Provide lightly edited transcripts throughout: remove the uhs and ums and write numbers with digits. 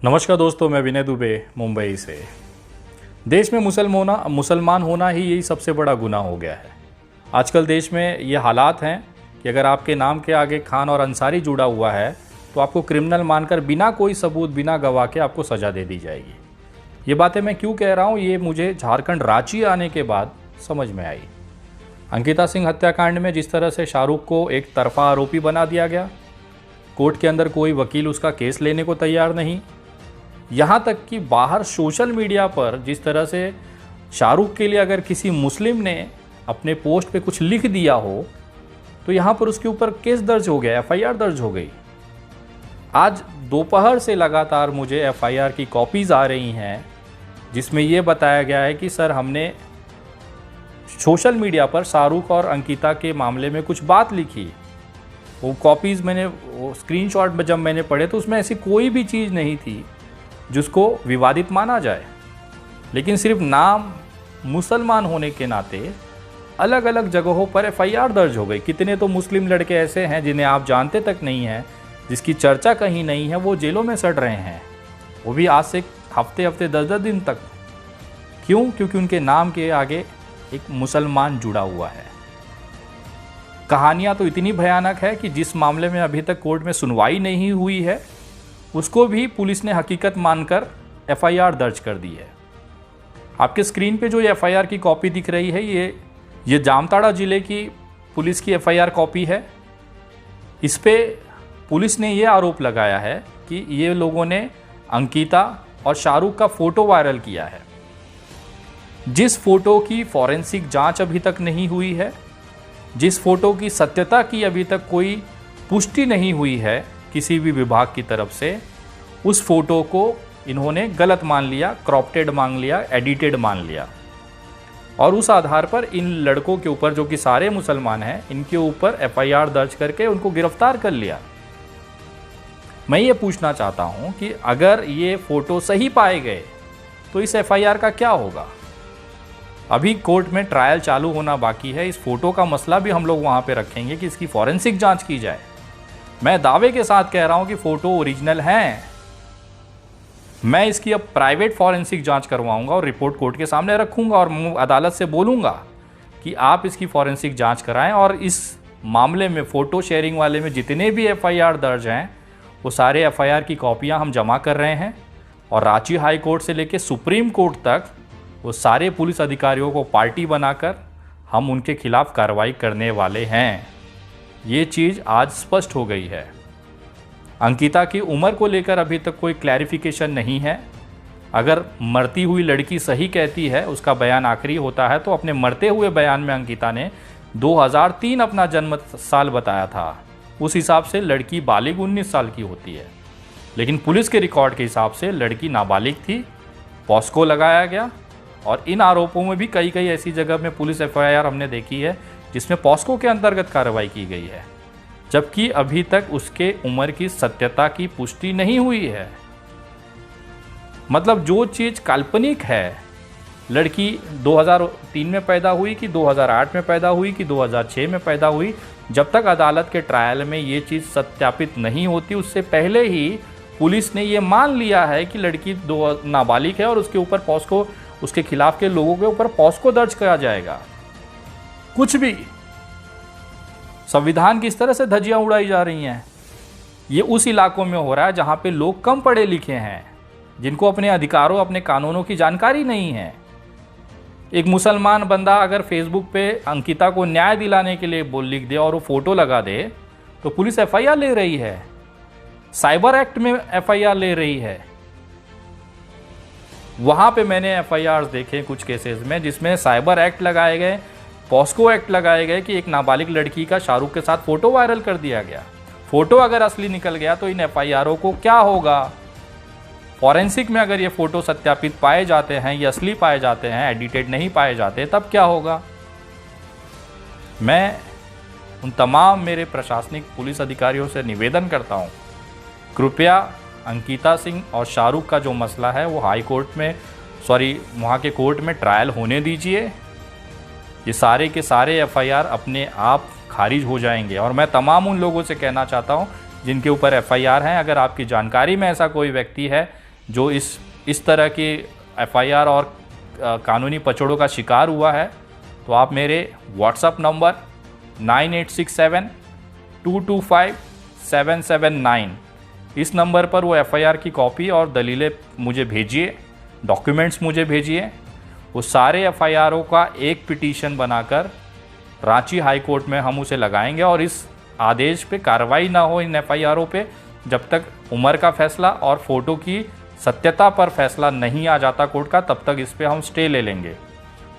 नमस्कार दोस्तों, मैं विनय दुबे मुंबई से। देश में मुसलमान होना ही यही सबसे बड़ा गुनाह हो गया है। आजकल देश में ये हालात हैं कि अगर आपके नाम के आगे खान और अंसारी जुड़ा हुआ है तो आपको क्रिमिनल मानकर बिना कोई सबूत, बिना गवाह के आपको सज़ा दे दी जाएगी। ये बातें मैं क्यों कह रहा हूँ, ये मुझे झारखंड रांची आने के बाद समझ में आई। अंकिता सिंह हत्याकांड में जिस तरह से शाहरुख को एक तरफा आरोपी बना दिया गया, कोर्ट के अंदर कोई वकील उसका केस लेने को तैयार नहीं, यहाँ तक कि बाहर सोशल मीडिया पर जिस तरह से शाहरुख के लिए अगर किसी मुस्लिम ने अपने पोस्ट पे कुछ लिख दिया हो तो यहाँ पर उसके ऊपर केस दर्ज हो गया, एफआईआर दर्ज हो गई। आज दोपहर से लगातार मुझे एफआईआर की कॉपीज़ आ रही हैं जिसमें ये बताया गया है कि सर, हमने सोशल मीडिया पर शाहरुख और अंकिता के मामले में कुछ बात लिखी। वो कॉपीज़ वो स्क्रीनशॉट जब मैंने पढ़े तो उसमें ऐसी कोई भी चीज़ नहीं थी जिसको विवादित माना जाए, लेकिन सिर्फ नाम मुसलमान होने के नाते अलग अलग जगहों पर एफआईआर दर्ज हो गई। कितने तो मुस्लिम लड़के ऐसे हैं जिन्हें आप जानते तक नहीं हैं, जिसकी चर्चा कहीं नहीं है, वो जेलों में सड़ रहे हैं, वो भी आज से हफ्ते 10 दिन तक। क्यों? क्योंकि उनके नाम के आगे एक मुसलमान जुड़ा हुआ है। कहानियाँ तो इतनी भयानक है कि जिस मामले में अभी तक कोर्ट में सुनवाई नहीं हुई है उसको भी पुलिस ने हकीकत मानकर एफआईआर दर्ज कर दी है। आपके स्क्रीन पे जो ये एफआईआर की कॉपी दिख रही है, ये जामताड़ा ज़िले की पुलिस की एफआईआर कॉपी है। इस पे पुलिस ने ये आरोप लगाया है कि ये लोगों ने अंकिता और शाहरुख का फ़ोटो वायरल किया है, जिस फ़ोटो की फॉरेंसिक जांच अभी तक नहीं हुई है, जिस फ़ोटो की सत्यता की अभी तक कोई पुष्टि नहीं हुई है किसी भी विभाग की तरफ से। उस फोटो को इन्होंने गलत मान लिया, क्रॉप्टेड मान लिया, एडिटेड मान लिया, और उस आधार पर इन लड़कों के ऊपर, जो कि सारे मुसलमान हैं, इनके ऊपर एफआईआर दर्ज करके उनको गिरफ्तार कर लिया। मैं ये पूछना चाहता हूं कि अगर ये फोटो सही पाए गए तो इस एफआईआर का क्या होगा? अभी कोर्ट में ट्रायल चालू होना बाकी है। इस फोटो का मसला भी हम लोग वहां पे रखेंगे कि इसकी फॉरेंसिक जांच की जाए। मैं दावे के साथ कह रहा हूं कि फ़ोटो ओरिजिनल हैं। मैं इसकी अब प्राइवेट फॉरेंसिक जांच करवाऊंगा और रिपोर्ट कोर्ट के सामने रखूंगा और अदालत से बोलूंगा कि आप इसकी फॉरेंसिक जांच कराएं, और इस मामले में फ़ोटो शेयरिंग वाले में जितने भी एफआईआर दर्ज हैं वो सारे एफआईआर की कॉपियां हम जमा कर रहे हैं, और रांची हाई कोर्ट से लेकर सुप्रीम कोर्ट तक वो सारे पुलिस अधिकारियों को पार्टी बनाकर हम उनके खिलाफ कार्रवाई करने वाले हैं। ये चीज़ आज स्पष्ट हो गई है। अंकिता की उम्र को लेकर अभी तक कोई क्लैरिफिकेशन नहीं है। अगर मरती हुई लड़की सही कहती है, उसका बयान आखिरी होता है, तो अपने मरते हुए बयान में अंकिता ने 2003 अपना जन्म साल बताया था। उस हिसाब से लड़की बालिग 19 साल की होती है, लेकिन पुलिस के रिकॉर्ड के हिसाब से लड़की नाबालिग थी। पॉस्को लगाया गया, और इन आरोपों में भी कई ऐसी जगह में पुलिस एफआईआर हमने देखी है जिसमें पॉस्को के अंतर्गत कार्रवाई की गई है, जबकि अभी तक उसके उम्र की सत्यता की पुष्टि नहीं हुई है। मतलब जो चीज़ काल्पनिक है, लड़की 2003 में पैदा हुई कि 2008 में पैदा हुई कि 2006 में पैदा हुई, जब तक अदालत के ट्रायल में ये चीज़ सत्यापित नहीं होती उससे पहले ही पुलिस ने ये मान लिया है कि लड़की नाबालिग है, और उसके ऊपर पॉस्को, उसके खिलाफ के लोगों के ऊपर पॉस्को दर्ज किया जाएगा। कुछ भी संविधान की इस तरह से धज्जियां उड़ाई जा रही हैं। ये उस इलाकों में हो रहा है जहां पे लोग कम पढ़े लिखे हैं, जिनको अपने अधिकारों, अपने कानूनों की जानकारी नहीं है। एक मुसलमान बंदा अगर फेसबुक पे अंकिता को न्याय दिलाने के लिए लिख दे और वो फोटो लगा दे तो पुलिस एफआईआर ले रही है, साइबर एक्ट में एफआईआर ले रही है। वहां पे मैंने एफआईआर देखे कुछ केसेस में जिसमें साइबर एक्ट लगाए गए, पॉस्को एक्ट लगाए गए कि एक नाबालिग लड़की का शाहरुख के साथ फोटो वायरल कर दिया गया। फोटो अगर असली निकल गया तो इन एफआईआरों को क्या होगा? फॉरेंसिक में अगर ये फोटो सत्यापित पाए जाते हैं, ये असली पाए जाते हैं, एडिटेड नहीं पाए जाते, तब क्या होगा? मैं उन तमाम मेरे प्रशासनिक पुलिस अधिकारियों से निवेदन करता हूँ, कृपया अंकिता सिंह और शाहरुख का जो मसला है वो हाई कोर्ट में, वहाँ के कोर्ट में ट्रायल होने दीजिए। ये सारे के सारे एफआईआर अपने आप खारिज हो जाएंगे। और मैं तमाम उन लोगों से कहना चाहता हूँ जिनके ऊपर एफआईआर हैं, अगर आपकी जानकारी में ऐसा कोई व्यक्ति है जो इस तरह की एफआईआर और कानूनी पचड़ों का शिकार हुआ है, तो आप मेरे व्हाट्सएप नंबर 9867225779 इस नंबर पर वो एफआईआर की कॉपी और दलीलें मुझे भेजिए, डॉक्यूमेंट्स मुझे भेजिए। वो सारे एफआईआरों का एक पिटीशन बनाकर रांची हाई कोर्ट में हम उसे लगाएंगे और इस आदेश पे कार्रवाई ना हो इन एफआईआरों पे जब तक उम्र का फैसला और फ़ोटो की सत्यता पर फैसला नहीं आ जाता कोर्ट का, तब तक इस पे हम स्टे ले लेंगे।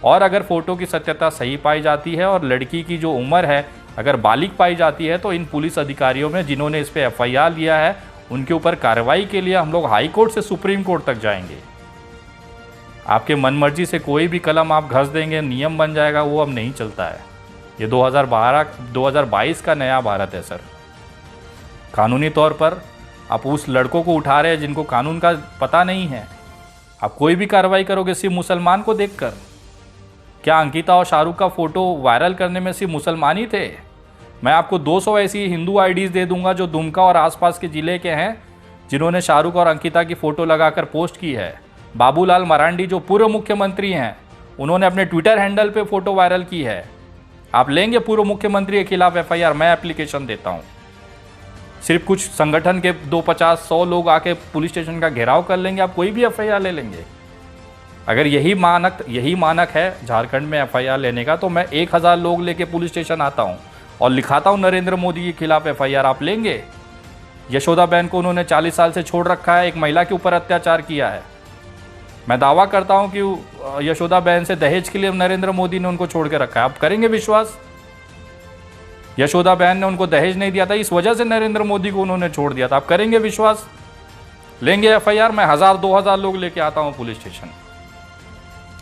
और अगर फ़ोटो की सत्यता सही पाई जाती है और लड़की की जो उम्र है अगर बालिग पाई जाती है, तो इन पुलिस अधिकारियों में जिन्होंने इस पे एफआईआर लिया है उनके ऊपर कार्रवाई के लिए हम लोग हाई कोर्ट से सुप्रीम कोर्ट तक जाएंगे। आपके मनमर्जी से कोई भी कलम आप घस देंगे, नियम बन जाएगा, वो अब नहीं चलता है। ये 2022 का नया भारत है सर। कानूनी तौर पर आप उस लड़कों को उठा रहे हैं जिनको कानून का पता नहीं है। आप कोई भी कार्रवाई करोगे सिर्फ मुसलमान को देखकर। क्या अंकिता और शाहरुख का फ़ोटो वायरल करने में सिर्फ मुसलमान ही थे? मैं आपको 200 ऐसी हिंदू आईडीज़ दे दूंगा जो दुमका और आसपास के ज़िले के हैं जिन्होंने शाहरुख और अंकिता की फ़ोटो लगाकर पोस्ट की है। बाबूलाल मरांडी जो पूर्व मुख्यमंत्री हैं, उन्होंने अपने ट्विटर हैंडल पे फ़ोटो वायरल की है। आप लेंगे पूर्व मुख्यमंत्री के खिलाफ एफआईआर? मैं एप्लीकेशन देता हूँ। सिर्फ कुछ संगठन के 250-100 लोग आके पुलिस स्टेशन का घेराव कर लेंगे, आप कोई भी एफआईआर ले लेंगे? अगर यही मानक है झारखंड में एफआईआर लेने का, तो मैं 1000 लोग लेके पुलिस स्टेशन आता हूँ और लिखाता हूँ नरेंद्र मोदी के खिलाफ एफआईआर। आप लेंगे? यशोदा बहन को उन्होंने 40 साल से छोड़ रखा है, एक महिला के ऊपर अत्याचार किया है। मैं दावा करता हूँ कि यशोदा बहन से दहेज के लिए नरेंद्र मोदी ने उनको छोड़ के रखा है। आप करेंगे विश्वास? यशोदा बहन ने उनको दहेज नहीं दिया था, इस वजह से नरेंद्र मोदी को उन्होंने छोड़ दिया था। आप करेंगे विश्वास? लेंगे एफआईआर? मैं 1000-2000 लोग लेके आता हूँ पुलिस स्टेशन।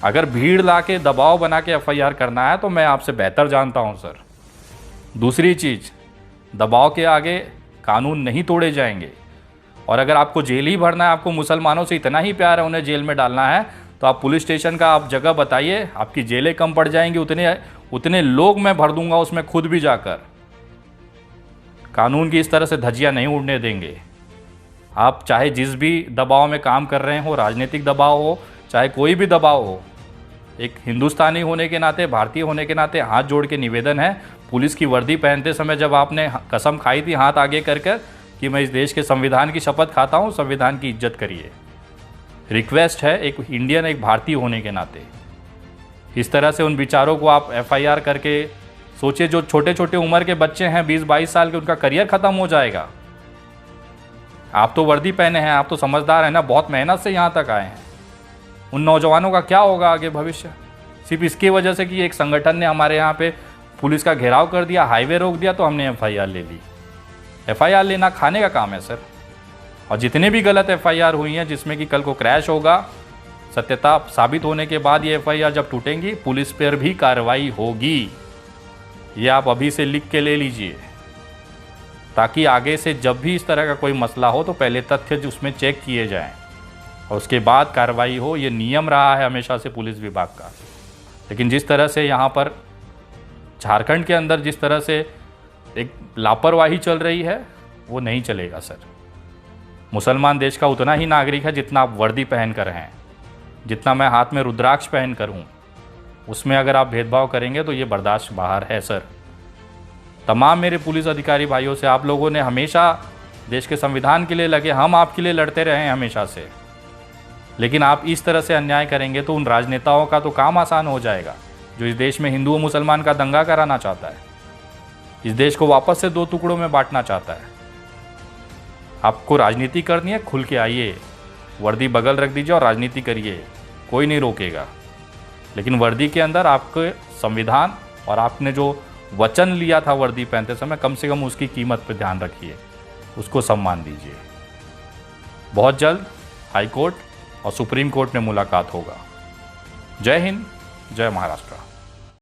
अगर भीड़ ला के दबाव बना के एफआईआर करना है तो मैं आपसे बेहतर जानता हूँ सर। दूसरी चीज़, दबाव के आगे कानून नहीं तोड़े जाएंगे। और अगर आपको जेल ही भरना है, आपको मुसलमानों से इतना ही प्यार है, उन्हें जेल में डालना है, तो आप पुलिस स्टेशन का आप जगह बताइए, आपकी जेलें कम पड़ जाएंगी। उतने लोग मैं भर दूंगा उसमें खुद भी जाकर। कानून की इस तरह से धज्जियां नहीं उड़ने देंगे। आप चाहे जिस भी दबाव में काम कर रहे हो, राजनीतिक दबाव हो चाहे कोई भी दबाव हो, एक हिंदुस्तानी होने के नाते, भारतीय होने के नाते हाथ जोड़ के निवेदन है, पुलिस की वर्दी पहनते समय जब आपने कसम खाई थी हाथ आगे कर कि मैं इस देश के संविधान की शपथ खाता हूँ, संविधान की इज्जत करिए। रिक्वेस्ट है एक इंडियन, एक भारतीय होने के नाते। इस तरह से उन विचारों को आप एफआईआर करके सोचिए, जो छोटे छोटे उम्र के बच्चे हैं 20-22 साल के, उनका करियर ख़त्म हो जाएगा। आप तो वर्दी पहने हैं, आप तो समझदार हैं ना, बहुत मेहनत से यहाँ तक आए हैं। उन नौजवानों का क्या होगा आगे भविष्य? सिर्फ इसकी वजह से कि एक संगठन ने हमारे यहाँ पे पुलिस का घेराव कर दिया, हाईवे रोक दिया, तो हमने एफआईआर ले ली। एफआईआर लेना खाने का काम है सर। और जितने भी गलत एफआईआर हुई हैं जिसमें कि कल को क्रैश होगा, सत्यता साबित होने के बाद ये एफआईआर जब टूटेंगी, पुलिस पर भी कार्रवाई होगी। ये आप अभी से लिख के ले लीजिए, ताकि आगे से जब भी इस तरह का कोई मसला हो तो पहले तथ्य उसमें चेक किए जाएं और उसके बाद कार्रवाई हो। ये नियम रहा है हमेशा से पुलिस विभाग का। लेकिन जिस तरह से यहाँ पर झारखंड के अंदर जिस तरह से एक लापरवाही चल रही है, वो नहीं चलेगा सर। मुसलमान देश का उतना ही नागरिक है जितना आप वर्दी पहन कर हैं, जितना मैं हाथ में रुद्राक्ष पहन कर हूँ। उसमें अगर आप भेदभाव करेंगे तो ये बर्दाश्त बाहर है सर। तमाम मेरे पुलिस अधिकारी भाइयों से, आप लोगों ने हमेशा देश के संविधान के लिए लगे, हम आपके लिए लड़ते रहे हैं हमेशा से। लेकिन आप इस तरह से अन्याय करेंगे तो उन राजनेताओं का तो काम आसान हो जाएगा जो इस देश में हिंदू और मुसलमान का दंगा कराना चाहता है, इस देश को वापस से 2 टुकड़ों में बांटना चाहता है। आपको राजनीति करनी है, खुल के आइए, वर्दी बगल रख दीजिए और राजनीति करिए, कोई नहीं रोकेगा। लेकिन वर्दी के अंदर आपके संविधान और आपने जो वचन लिया था वर्दी पहनते समय, कम से कम उसकी कीमत पर ध्यान रखिए, उसको सम्मान दीजिए। बहुत जल्द हाई कोर्ट और सुप्रीम कोर्ट में मुलाकात होगा। जय हिंद, जय महाराष्ट्र।